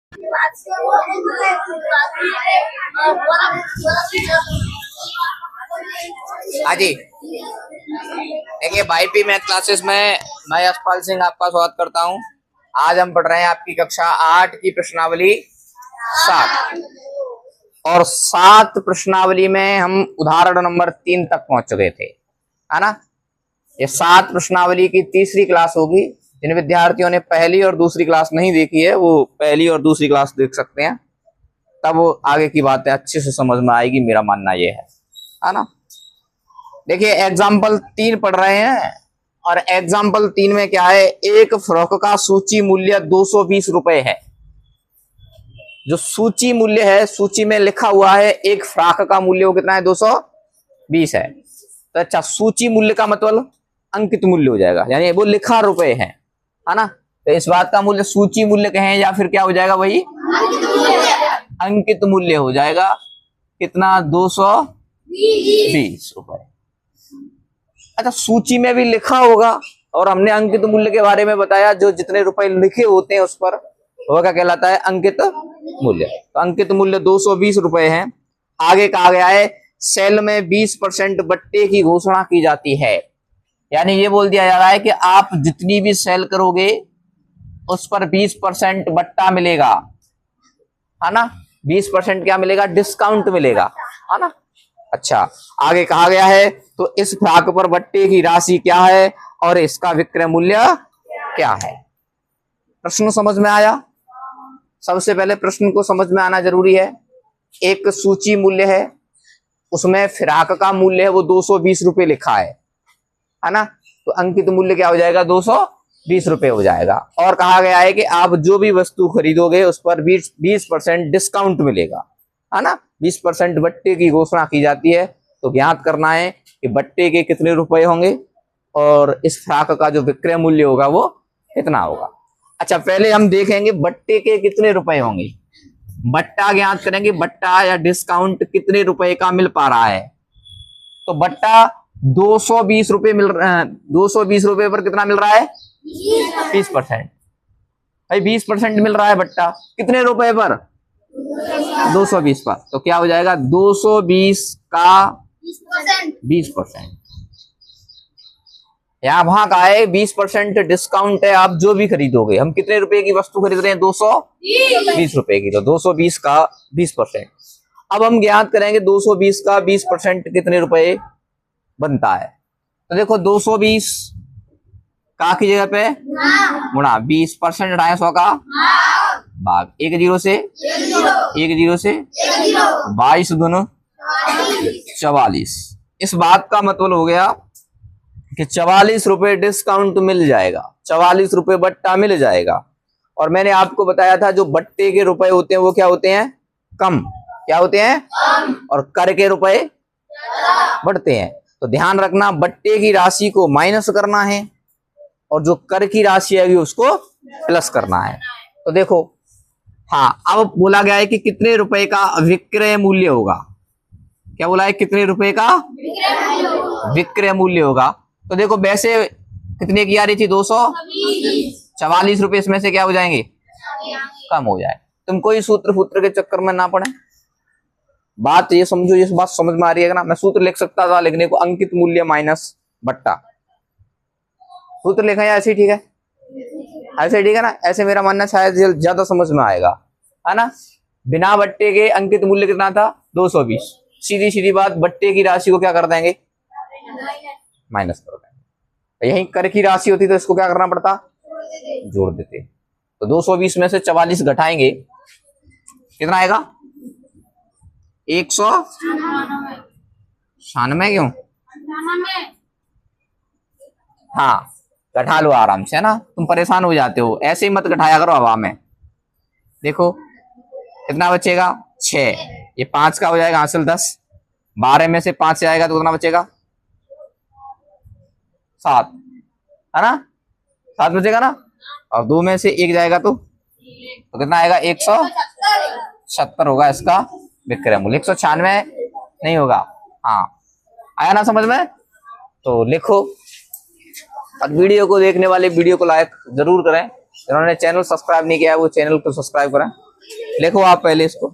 हाँ जी, देखिए YP math classes में मैं यशपाल सिंह आपका स्वागत करता हूँ। आज हम पढ़ रहे हैं आपकी कक्षा 8 की प्रश्नावली 7 और 7 प्रश्नावली में हम उदाहरण नंबर 3 तक पहुंच चुके थे, है ना। ये 7 प्रश्नावली की तीसरी क्लास होगी। जिन विद्यार्थियों ने पहली और दूसरी क्लास नहीं देखी है वो पहली और दूसरी क्लास देख सकते हैं, तब वो आगे की बातें अच्छे से समझ में आएगी, मेरा मानना ये है ना। देखिए एग्जाम्पल 3 पढ़ रहे हैं और एग्जाम्पल 3 में क्या है, एक फ्रॉक का सूची मूल्य 220 रुपए है। जो सूची मूल्य है, सूची में लिखा हुआ है एक फ्रॉक का मूल्य वो कितना है, 220 है। तो अच्छा, सूची मूल्य का मतलब अंकित मूल्य हो जाएगा, यानी वो लिखा रुपए है ना। तो इस बात का मूल्य सूची मूल्य कहें या फिर क्या हो जाएगा, वही अंकित मूल्य हो जाएगा। कितना, 220 रुपए। अच्छा, सूची में भी लिखा होगा और हमने अंकित मूल्य के बारे में बताया, जो जितने रुपए लिखे होते हैं उस पर वो क्या कहलाता है, अंकित मूल्य। तो अंकित मूल्य 220 रुपए है। आगे कहा गया है सेल में 20% बट्टे की घोषणा की जाती है, यानी ये बोल दिया जा रहा है कि आप जितनी भी सेल करोगे उस पर 20% बट्टा मिलेगा, है ना। 20% क्या मिलेगा, डिस्काउंट मिलेगा, है ना। अच्छा, आगे कहा गया है तो इस फ्रॉक पर बट्टे की राशि क्या है और इसका विक्रय मूल्य क्या है। प्रश्न समझ में आया। सबसे पहले प्रश्न को समझ में आना जरूरी है। एक सूची मूल्य है, उसमें फ्रॉक का मूल्य है वो 220 रुपए लिखा है ना। तो अंकित मूल्य क्या हो जाएगा, 220 रुपए हो जाएगा। और कहा गया है कि आप जो भी वस्तु खरीदोगे उस पर 20% डिस्काउंट मिलेगा, है ना। 20% बट्टे की घोषणा की जाती है। तो ज्ञात करना है कि बट्टे के कितने रुपए होंगे और इस फ्रॉक का जो विक्रय मूल्य होगा वो कितना होगा। अच्छा, पहले हम देखेंगे बट्टे के कितने रुपए होंगे। बट्टा ज्ञात करेंगे, बट्टा या डिस्काउंट कितने रुपए का मिल पा रहा है। तो बट्टा 220 रुपए मिल रहा है। 220 रुपए पर कितना मिल रहा है, 20%। भाई 20% मिल रहा है बट्टा, कितने रुपए पर, 220 पर। तो क्या हो जाएगा, 220 का 20%। यहाँ वहां का है 20% डिस्काउंट है। आप जो भी खरीदोगे, हम कितने रुपए की वस्तु खरीद रहे हैं, 220 रुपए की, तो 220 का 20%। अब हम ज्ञात करेंगे 220 का 20% कितने रुपए बनता है। तो देखो 220 का की जगह पे गुणा 20%, 250 का भाग एक जीरो से 22 दूनी 44। इस बात का मतलब हो गया कि 44 रुपए डिस्काउंट मिल जाएगा, 44 रुपए बट्टा मिल जाएगा। और मैंने आपको बताया था जो बट्टे के रुपए होते हैं वो क्या होते हैं, कम। क्या होते हैं, और कर के रुपए बढ़ते हैं। तो ध्यान रखना, बट्टे की राशि को माइनस करना है और जो कर की राशि है उसको प्लस करना है। तो देखो, हाँ, अब बोला गया है कि कितने रुपए का विक्रय मूल्य होगा। क्या बोला है, कितने रुपए का विक्रय मूल्य होगा। तो देखो वैसे कितने की आ रही थी, 244 रुपए, इसमें से क्या हो जाएंगे, कम हो जाए। तुम कोई सूत्र फूत्र के चक्कर में ना पड़े, बात ये समझो, ये बात समझ में आ रही है ना। मैं सूत्र लिख सकता था लिखने को, अंकित मूल्य माइनस बट्टा। सूत्र लिखा है ऐसे, ठीक है, ऐसे ठीक है ना। ऐसे मेरा मानना शायद ज्यादा समझ में आएगा, है ना। बिना बट्टे के अंकित मूल्य कितना था, 220। सीधी सीधी बात, बट्टे की राशि को क्या कर देंगे, माइनस कर देंगे। यही कर की राशि होती तो इसको क्या करना पड़ता, जोड़ देते। तो 220 में से 44 घटाएंगे, कितना आएगा, 196। क्यों, हाँ, घटा लो आराम से, है ना। तुम परेशान हो जाते हो, ऐसे ही मत घटाया करो हवा में। देखो कितना बचेगा, 6। ये 5 का हो जाएगा हासिल 10। 12 में से 5 से आएगा तो कितना बचेगा, 7, है ना। 7 बचेगा ना। और 2 में से 1 जाएगा तो कितना आएगा, 170 होगा इसका विक्रय मूल्य। 196 नहीं होगा। हाँ, आया ना समझ में। तो लिखो। और वीडियो को देखने वाले वीडियो को लाइक जरूर करें। जिन्होंने चैनल सब्सक्राइब नहीं किया है वो चैनल को सब्सक्राइब करें। लिखो आप पहले इसको।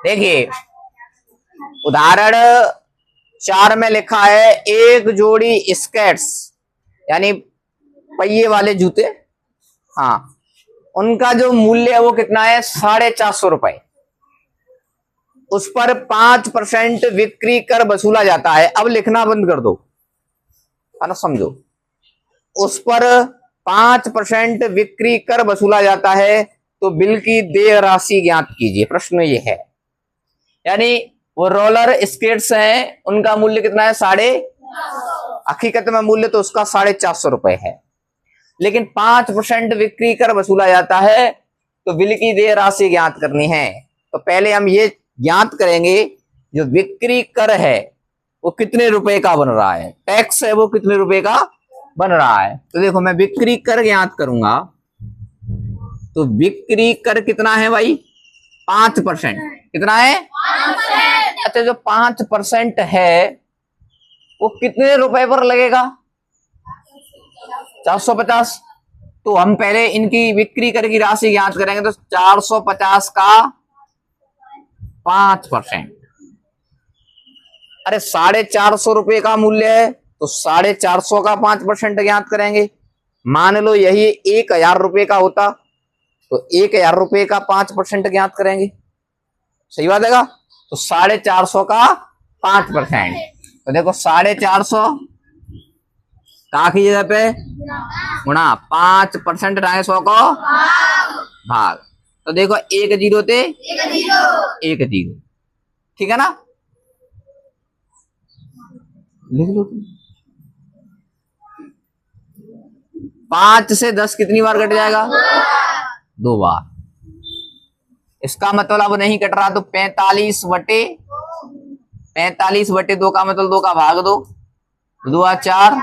देखिए उदाहरण 4 में लिखा है एक जोड़ी स्केट्स यानी पहिए वाले जूते, हाँ, उनका जो मूल्य है वो कितना है 450 रुपए। उस पर 5% बिक्री कर वसूला जाता है। अब लिखना बंद कर दो, है ना, समझो। उस पर 5% बिक्री कर वसूला जाता है तो बिल की देय राशि ज्ञात कीजिए। प्रश्न ये है, यानी वो रोलर स्केट्स हैं, उनका मूल्य कितना है 450। हकीकत में मूल्य तो उसका 450 रुपए है, लेकिन 5% बिक्री कर वसूला जाता है तो बिल की देय राशि ज्ञात करनी है। तो पहले हम ये ज्ञात करेंगे जो बिक्री कर है वो कितने रुपए का बन रहा है, टैक्स है वो कितने रुपए का बन रहा है। तो देखो मैं बिक्री कर ज्ञात करूंगा, तो बिक्री कर कितना है भाई 5%। कितना है 5%। अच्छा जो 5% है वो कितने रुपए पर लगेगा 450। तो हम पहले इनकी बिक्री कर की राशि ज्ञात करेंगे, तो 450 का 5%, अरे 450 रुपए का मूल्य है तो 450 का 5% ज्ञात करेंगे। मान लो यही 1000 रुपए का होता तो 1000 रुपए का 5% ज्ञात करेंगे, सही बात है का। तो 450 का 5%, तो देखो 450 का की जगह पे गुणा 5% 100 को भाग, तो देखो 1 जीरो थे 1 जीरो, ठीक है ना, लिख लो। 5 से 10 कितनी बार कट जाएगा 2 बार। इसका मतलब अब नहीं कट रहा तो 45/2 का मतलब 2 का भाग 2, 2 4,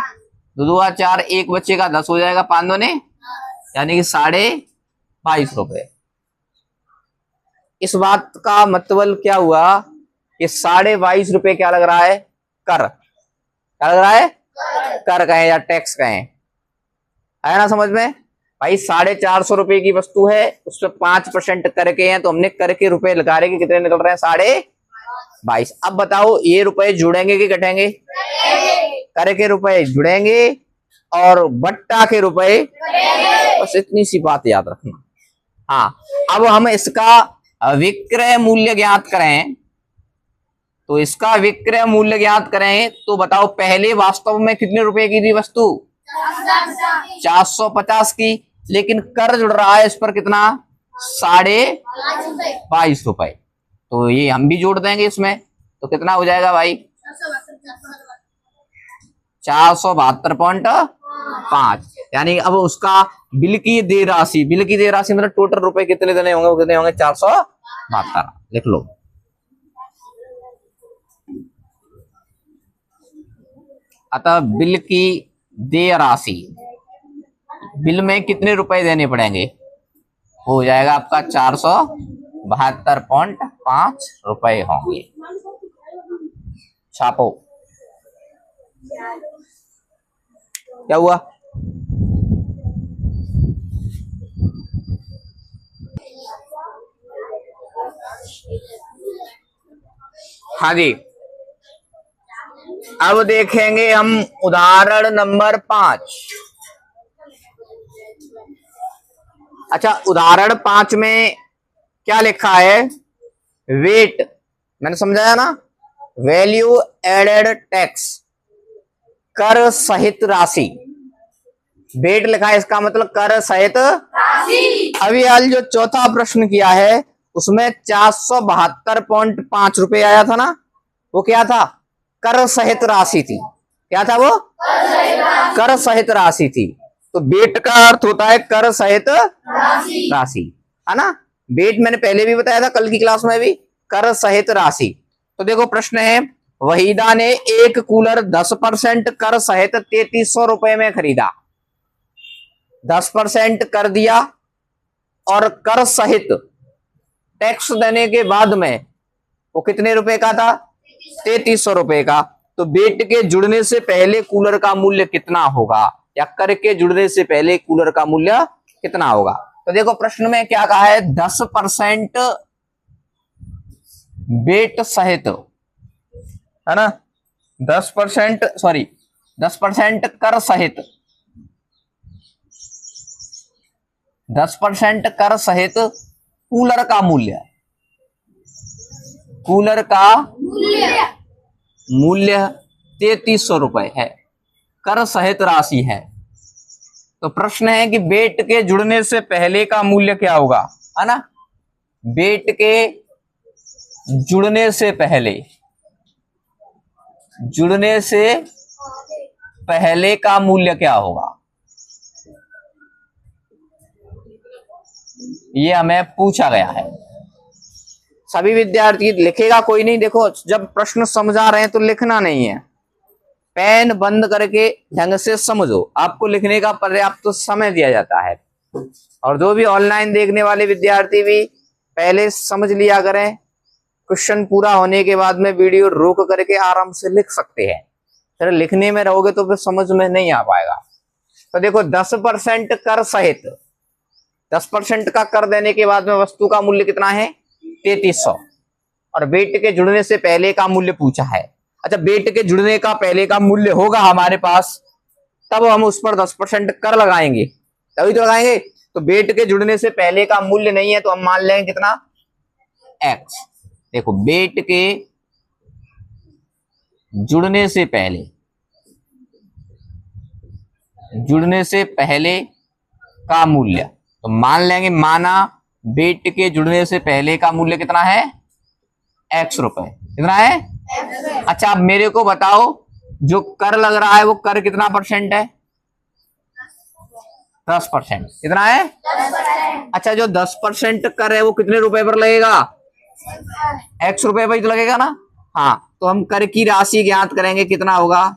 2 4, 1 बच्चे का 10 हो जाएगा 5 2 ने, यानी कि 22.5 रुपए। इस बात का मतलब क्या हुआ कि 22.5 रुपए क्या लग रहा है कर, क्या लग रहा है कर कहें या टैक्स कहें, आया ना समझ में भाई। 450 रुपए की वस्तु है, उस पर 5% कर के हैं, तो हमने कर के रुपए लगा रहे कितने निकल रहे हैं 22.5। अब बताओ ये रुपए जुड़ेंगे कि घटेंगे, कर के रुपए जुड़ेंगे और बट्टा के रुपए, बस इतनी सी बात याद रखना। हाँ अब हम इसका विक्रय मूल्य ज्ञात करें, तो इसका विक्रय मूल्य ज्ञात करें तो बताओ पहले वास्तव में कितने रुपए की थी वस्तु 450 की, लेकिन कर जुड़ रहा है इस पर कितना 22.5 रुपए, तो ये हम भी जोड़ देंगे इसमें, तो कितना हो जाएगा भाई 472.5, यानी अब उसका बिल की देय राशि, बिल की देय राशि मतलब टोटल रुपए कितने देने होंगे, वो कितने होंगे 472, लिख लो। अतः बिल की देय राशि, बिल में कितने रुपए देने पड़ेंगे, हो जाएगा आपका 472.5 रुपए होंगे। छापो, क्या हुआ हाँ जी। अब देखेंगे हम उदाहरण नंबर 5। अच्छा उदाहरण 5 में क्या लिखा है, वेट, मैंने समझाया ना, वैल्यू एडेड टैक्स, कर सहित राशि, वेट लिखा है इसका मतलब कर सहित राशि। अभी हाल जो चौथा प्रश्न किया है उसमें 472.5 रुपए आया था ना, वो क्या था कर सहित राशि थी, क्या था वो कर सहित राशि थी। तो वेट का अर्थ होता है कर सहित राशि, है ना। वेट मैंने पहले भी बताया था कल की क्लास में भी, कर सहित राशि। तो देखो प्रश्न है, वहीदा ने एक कूलर 10% कर सहित 3300 रुपए में खरीदा, 10% कर दिया और कर सहित टैक्स देने के बाद में वो कितने रुपए का था 3300 रुपए का। तो बेट के जुड़ने से पहले कूलर का मूल्य कितना होगा, या कर के जुड़ने से पहले कूलर का मूल्य कितना होगा। तो देखो प्रश्न में क्या कहा है, 10% बेट सहित, है ना, 10% सॉरी 10% कर सहित, 10% कर सहित कूलर का मूल्य, कूलर का मूल्य 3300 रुपए है, कर सहित राशि है। तो प्रश्न है कि बेट के जुड़ने से पहले का मूल्य क्या होगा, है ना, बेट के जुड़ने से पहले, जुड़ने से पहले का मूल्य क्या होगा, ये हमें पूछा गया है। सभी विद्यार्थी लिखेगा कोई नहीं, देखो जब प्रश्न समझा रहे हैं तो लिखना नहीं है, पेन बंद करके ढंग से समझो, आपको लिखने का पर्याप्त तो समय दिया जाता है। और जो भी ऑनलाइन देखने वाले विद्यार्थी भी पहले समझ लिया करें, क्वेश्चन पूरा होने के बाद में वीडियो रोक करके आराम से लिख सकते हैं। फिर लिखने में रहोगे तो फिर समझ में नहीं आ पाएगा। तो देखो 10% कर सहित, 10% का कर देने के बाद में वस्तु का मूल्य कितना है, 3300, और बेट के जुड़ने से पहले का मूल्य पूछा है। अच्छा, बेट के जुड़ने का पहले का मूल्य होगा हमारे पास, तब हम उस पर 10% कर लगाएंगे, तभी तो लगाएंगे। तो बेट के जुड़ने से पहले का मूल्य नहीं है तो हम मान लेंगे कितना, x। देखो बेट के जुड़ने से पहले, जुड़ने से पहले का मूल्य, तो मान लेंगे, माना बेट के जुड़ने से पहले का मूल्य कितना है, x रुपए, कितना है। अच्छा अब मेरे को बताओ, जो कर लग रहा है वो कर कितना परसेंट है, 10%, कितना है। अच्छा जो 10% कर है वो कितने रुपए पर लगेगा, x रुपए पर ही तो लगेगा ना। हाँ, तो हम कर की राशि ज्ञात करेंगे, कितना होगा,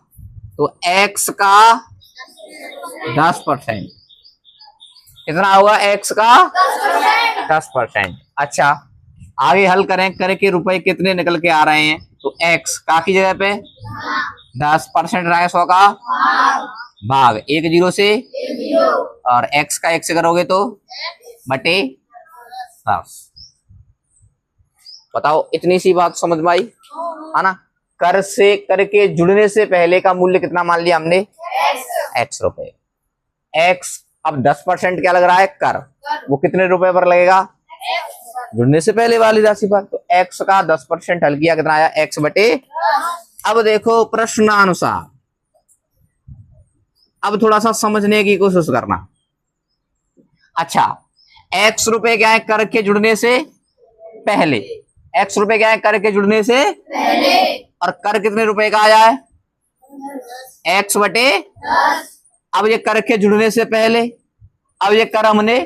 तो x का 10%, कितना होगा, x का 10%। अच्छा आगे हल करें, कर के रुपए कितने निकल के आ रहे हैं, तो x का की जगह पे 10% रहा है, 100 का भाग 1 0 से, और x का 1 से करोगे तो बटे 10। बताओ इतनी सी बात समझ में आई, है ना। कर से, कर के जुड़ने से पहले का मूल्य कितना मान लिया हमने, x रुपए। x अब 10% क्या लग रहा है, कर, वो कितने रुपए पर लगेगा, जुड़ने से पहले वाली राशि पर। तो x का 10% हल किया, कितना आया, x बटे। अब देखो प्रश्नानुसार, अब थोड़ा सा समझने की कोशिश करना। अच्छा x रुपए क्या है, कर के जुड़ने से पहले, x रुपए क्या है, कर के जुड़ने से पहले, और कर कितने रुपए का आया है, x बटे। अब ये कर के जुड़ने से पहले, अब ये कर हमने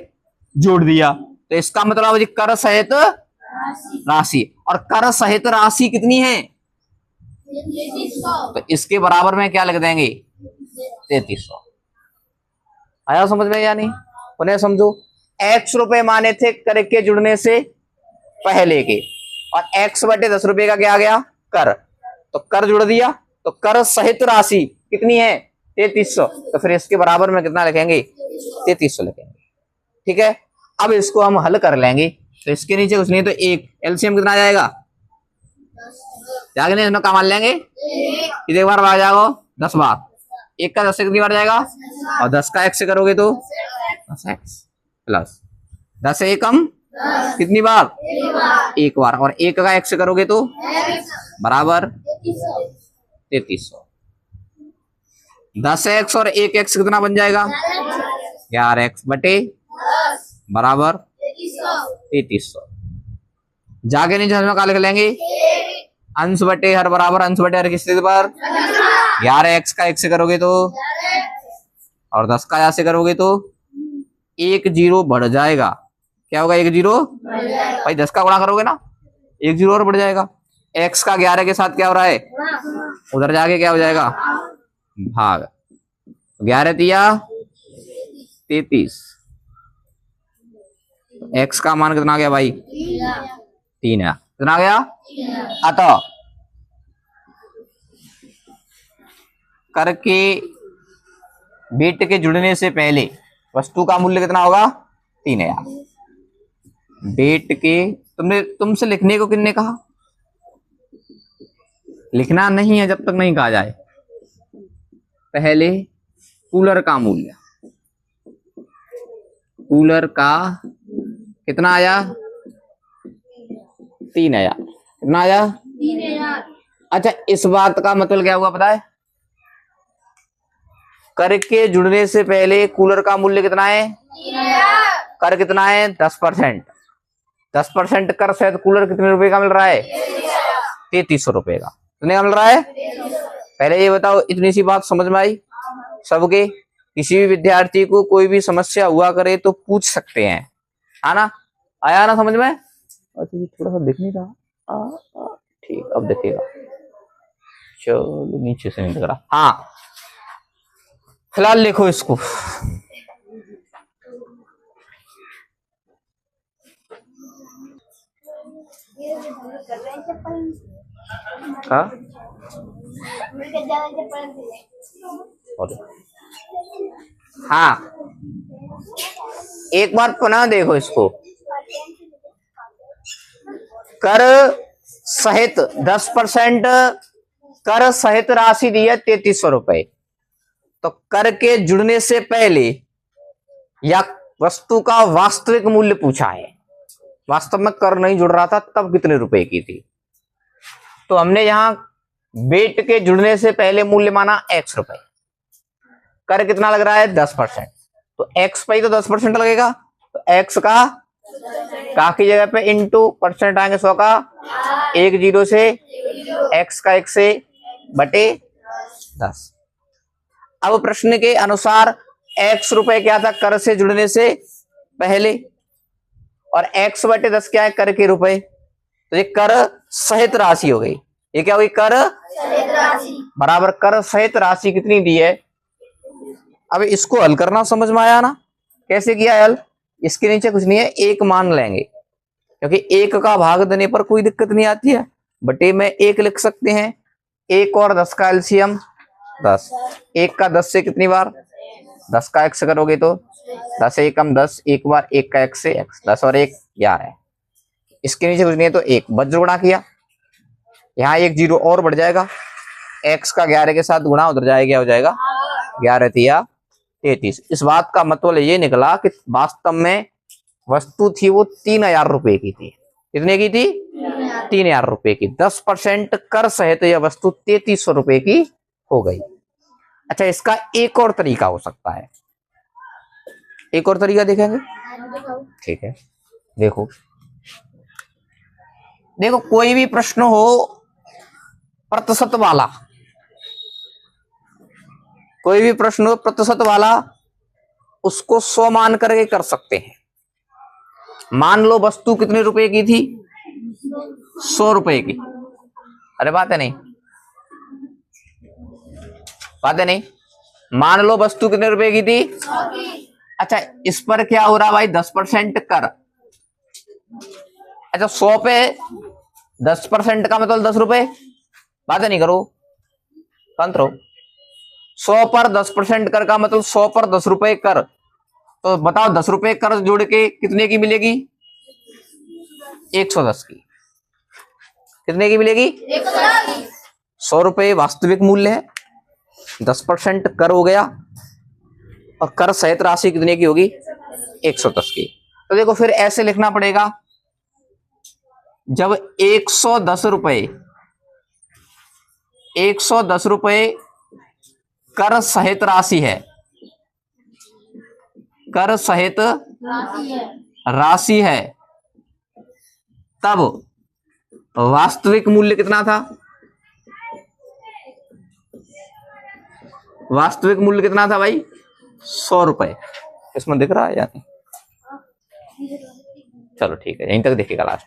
जोड़ दिया, तो इसका मतलब ये कर सहित राशि, और कर सहित राशि कितनी है, तो इसके बराबर में क्या लिख देंगे, 3300। आया समझ में या नहीं, उन्हें समझो। x रुपए माने थे कर के जुड़ने से पहले के, और x बटे 10 रुपए का क्या आ गया, कर, तो कर जुड़ दिया, तो कर सहित राशि कितनी है, 3300। तो फिर इसके बराबर में कितना लिखेंगे, 3300 लिखेंगे। ठीक है, अब इसको हम हल कर लेंगे, तो इसके नीचे कुछ नहीं, तो एक एलसीएम कितना आ जाएगा, जागे नहीं का मान लेंगे, कितने बार आ जाएगा, 10 बार, 1 का 10 से कितनी बार जाएगा, और 10 का 1 से करोगे तो 10x प्लस 10 से 1 कम, कितनी बार, 1 बार, और 1 का 1 से करोगे तो बराबर 3300। 10x और 1x कितना बन जाएगा, 11x बटे बराबर 3300। जाके नीचे हम लिख लेंगे, अंश बटे हर बराबर, अंश बटे हर किस स्थिति पर, 11x का 1 से करोगे तो, और 10 का 1 से करोगे तो 1 0 बढ़ जाएगा, क्या होगा, 1 0 भाई 10 का गुणा करोगे ना, 1 0 और बढ़ जाएगा। x का 11 के साथ क्या हो रहा है, उधर जाके क्या हो जाएगा, भाग 11 तिया 33, x का मान कितना आ गया भाई, 3 है, कितना आ गया। अतः कर के बेट के जुड़ने से पहले वस्तु का मूल्य कितना होगा? 3000। बेट के तुमसे लिखने को किसने कहा? लिखना नहीं है जब तक नहीं कहा जाए। पहले कूलर का मूल्य, कूलर का कितना आया? 3000। कितना आया? 3000। अच्छा, इस बात का मतलब क्या हुआ पता है? कर के जुड़ने से पहले कूलर का मूल्य कितना है? 3000। कर कितना है? 10%। 10% कर सहित कूलर कितने रुपए का मिल रहा है? 3300 रुपए का। कितने का मिल रहा है? पहले ये बताओ, इतनी सी बात समझ में आई सबके? किसी भी विद्यार्थी को कोई भी समस्या हुआ करे तो पूछ सकते हैं, है ना? आया ना समझ में? अच्छा, थोड़ा सा दिख नहीं रहा। ठीक, अब दिखेगा। चलो, नीचे से नहीं दिख रहा। हाँ, फिलहाल लिखो इसको। हाँ, हाँ, एक बार पुनः देखो इसको। कर सहित 10% कर सहित राशि दी है 3300 रुपए। तो कर के जुड़ने से पहले या वस्तु का वास्तविक मूल्य पूछा है। वास्तव में कर नहीं जुड़ रहा था तब कितने रुपए की थी? तो हमने यहां बेट के जुड़ने से पहले मूल्य माना x रुपए। कर कितना लग रहा है? 10%। तो x पे ही तो 10% लगेगा। तो x का की जगह पे इंटू परसेंट आएंगे 100 का, 1 0 से x का 1 से बटे 10। अब प्रश्न के अनुसार x रुपए क्या था कर से जुड़ने से पहले, और x बटे 10 क्या है? कर के रुपए। तो ये कर सहित राशि हो गई। ये क्या हुई? कर बराबर कर सहित राशि कितनी दी है? अब इसको हल करना समझ में आया ना? कैसे किया हल? इसके नीचे कुछ नहीं है, एक मान लेंगे, क्योंकि एक का भाग देने पर कोई दिक्कत नहीं आती है। बटे में एक लिख सकते हैं। 1 और 10 का एलसीएम 10। 1 का 10 से कितनी बार? 10 का x करोगे तो 10 1 10, एक बार 1 का x से x, 10 और 1 11। इसके नीचे कुछ नहीं है तो 1 वज्र गुणा किया, यहाँ 1 0 और बढ़ जाएगा, x का 11 के साथ गुणा उधर जाएगा, हो जाएगा 11 तिया 33। इस बात का मतलब ये निकला कि वास्तव में वस्तु थी वो 3000 रुपए की थी। कितने की थी? 3000 रुपए की। 10% कर सहित यह वस्तु 3300 रुपए की हो गई। अच्छा, इसका एक और तरीका हो सकता है। एक और तरीका देखेंगे, ठीक है? देखो देखो, कोई भी प्रश्न हो प्रतिशत वाला, कोई भी प्रश्न हो प्रतिशत वाला, उसको 100 मान करके कर सकते हैं। मान लो वस्तु कितने रुपए की थी? 100 रुपए की। अरे बात है नहीं, बात है नहीं। मान लो वस्तु कितने रुपए की थी? अच्छा, इस पर क्या हो रहा भाई? 10% कर। अच्छा, 100 पे 10% का मतलब 10 रुपए। बात नहीं करो, शांत रहो। 100 पर 10% कर का मतलब 100 पर 10 रुपए कर। तो बताओ 10 रुपए कर जोड़ के कितने की मिलेगी? 110 की। कितने की मिलेगी? 100 रुपए वास्तविक मूल्य है, 10% कर हो गया, और कर सहित राशि कितने की होगी? 110 की। तो देखो फिर ऐसे लिखना पड़ेगा, जब 110 रुपए 110 रुपए कर सहित राशि है, कर सहित राशि है, तब वास्तविक मूल्य कितना था? वास्तविक मूल्य कितना था भाई? 100 रुपए। इसमें दिख रहा है या नहीं? चलो ठीक है, यहीं तक देखिएगा लास्ट।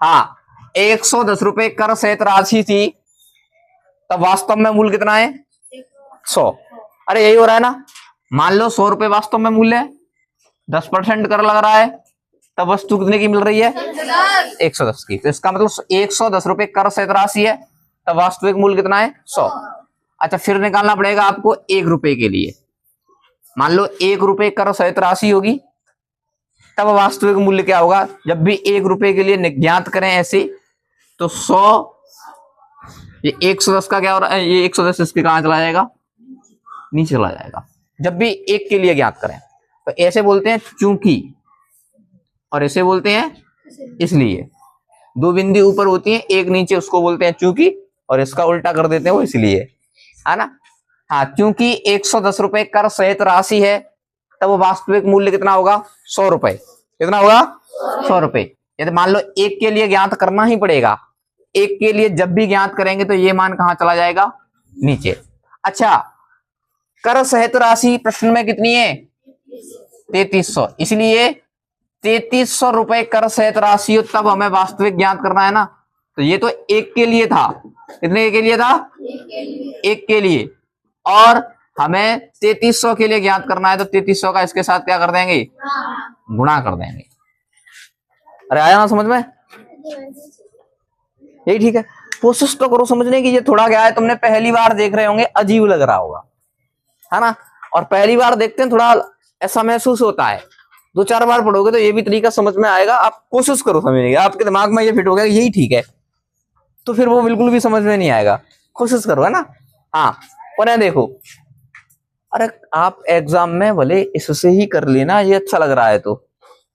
हाँ, 110 रुपए कर सहित राशि थी, तब वास्तव में मूल्य कितना है? 100। अरे यही हो रहा है ना? मान लो 100 रुपए वास्तव में मूल्य है, 10% कर लग रहा है, तब वस्तु कितने की मिल रही है? 110 की। तो इसका मतलब 110 रुपए कर सहित राशि है, तब वास्तविक मूल्य कितना है? 100। अच्छा फिर निकालना पड़ेगा आपको 1 रुपए के लिए। मान लो 1 रुपए कर सहित राशि होगी, तब वास्तविक मूल्य क्या होगा। जब भी 1 रुपए के लिए ज्ञात करें ऐसे, तो 100, ये 110 का क्या हो रहा है, ये 110 इसके कहां चला जाएगा, नीचे चला जाएगा। जब भी 1 के लिए ज्ञात करें तो ऐसे बोलते हैं चूंकि, और ऐसे बोलते हैं इसलिए। 2 बिंदी ऊपर होती हैं, 1 नीचे, उसको बोलते हैं चूंकि, और इसका उल्टा कर देते हैं वो इसलिए, है ना। हाँ, चूंकि 110 रुपए कर सहित राशि है, तब वास्तविक मूल्य कितना होगा, 100 रुपए। कितना होगा, 100 रुपए। यदि मान लो 1 के लिए ज्ञात करना ही पड़ेगा, 1 के लिए जब भी ज्ञात करेंगे तो ये मान कहां चला जाएगा, नीचे। अच्छा, कर सहित राशि प्रश्न में कितनी है, 3300, इसलिए 3300 रुपए कर सहित राशि हो, तब हमें वास्तविक ज्ञात करना है ना। तो ये तो 1 के लिए था, कितने के लिए था, 1 के लिए, और हमें 3300 के लिए ज्ञात करना है, तो 3300 का इसके साथ क्या कर देंगे, गुणा कर देंगे। अरे आया ना समझ में, यही ठीक है। कोशिश तो करो समझने की। ये थोड़ा क्या है, तुमने पहली बार देख रहे होंगे, अजीब लग रहा होगा, है ना। और पहली बार देखते हैं थोड़ा ऐसा महसूस होता है, 2-4 बार पढ़ोगे तो ये भी तरीका समझ में आएगा। आप कोशिश करो समझने की, आपके दिमाग में ये फिट हो गया यही ठीक है, तो फिर वो बिल्कुल भी समझ में नहीं आएगा। कोशिश करो, है ना। हाँ, और देखो, अरे आप एग्जाम में भले इससे ही कर लेना, ये अच्छा लग रहा है तो,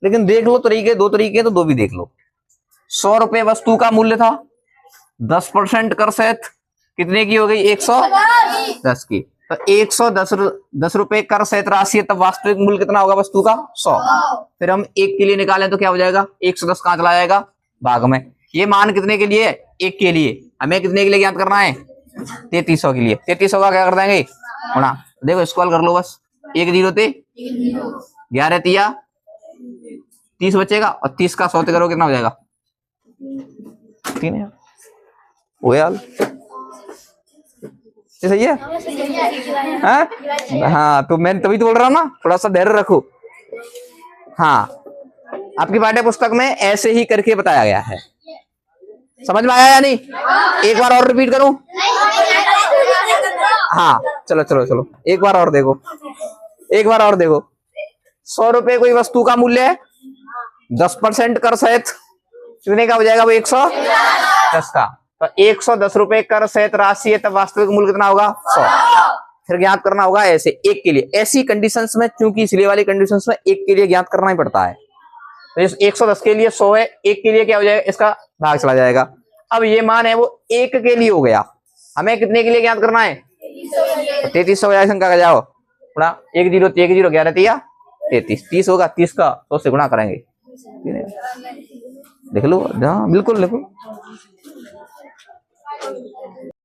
लेकिन देख लो तरीके, 2 तरीके तो 2 भी देख लो। 100 रुपए वस्तु का मूल्य था, 10% कर सहित कितने की हो गई, 110 की। तो 110 रुपए कर सहित राशि है, तब वास्तविक मूल्य कितना होगा वस्तु का, 100। फिर हम 1 के लिए निकालें तो क्या हो जाएगा, 110 कहां चला जाएगा, भाग में। ये मान कितने के लिए, 1 के लिए। हमें कितने के लिए ज्ञात करना है, 3300 के लिए। 3300 का क्या कर देंगे, गुणा। देखो स्क्रॉल कर लो बस, 1 0 थे, 11 तिया 30 बचेगा, और 30 का 100 करो कितना हो जाएगा, 3 वो यार सही है। हाँ, तो मैं तभी तो बोल रहा हूँ ना, थोड़ा सा धैर्य रखो। हाँ, आपकी पाठ्य पुस्तक में ऐसे ही करके बताया गया है, समझ में आया या नहीं, एक बार और रिपीट करूं। हाँ, चलो चलो चलो, एक बार और देखो, एक बार और देखो। 100 रुपए कोई वस्तु का मूल्य है, 10% कर सहित कितने का हो जाएगा, वो 110 का। तो 110 रुपए कर सहित राशि है, तब वास्तविक मूल्य कितना होगा, 100। फिर ज्ञात करना होगा ऐसे 1 के लिए। ऐसी कंडीशंस में, क्योंकि इसलिए वाली कंडीशंस में 1 के लिए ज्ञात करना ही पड़ता है। तो 110 के लिए 100 है, 1 के लिए क्या हो जाएगा, इसका भाग चला जाएगा। अब ये मान है वो 1 के लिए हो गया, हमें कितने के लिए ज्ञात करना है, 3300 हो जाएगा, का जाओ गुणा 1 0 1 0 11 तिया 33, 30 होगा, 30 का 100 से गुणा करेंगे। देख लो, हाँ बिल्कुल देखो।